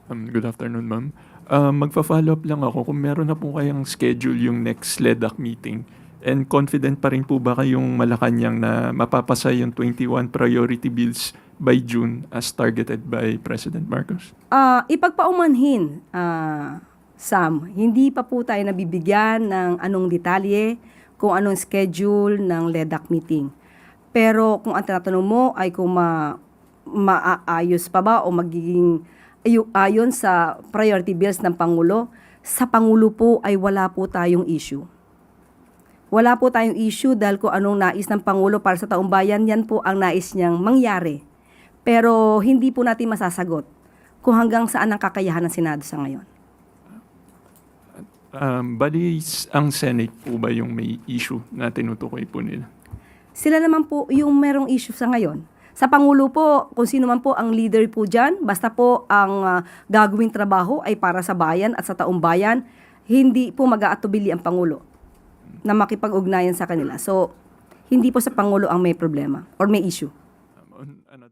Good afternoon, ma'am. Magfa-follow up lang ako kung meron na po kayang schedule yung next LEDAC meeting. And confident pa rin po ba kayong Malacanang na mapapasa yung 21 priority bills by June as targeted by President Marcos? Ipagpaumanhin, Sam, hindi pa po tayo nabibigyan ng anong detalye kung anong schedule ng LEDAC meeting. Pero kung ang tinatanong mo ay kung maaayos pa ba o magiging ayon sa priority bills ng Pangulo, sa Pangulo po ay wala po tayong issue. Wala po tayong issue dahil kung anong nais ng Pangulo para sa taong bayan, yan po ang nais niyang mangyari. Pero hindi po natin masasagot kung hanggang saan ang kakayahan ng Senado sa ngayon. Bali, ang Senate po ba yung may issue na tinutukoy po nila? Sila naman po yung merong issue sa ngayon. Sa Pangulo po, kung sino man po ang leader po dyan, basta po ang gagawing trabaho ay para sa bayan at sa taong bayan, hindi po mag-aatubili ang Pangulo na makipag-ugnayan sa kanila. So, hindi po sa Pangulo ang may problema or may issue. On another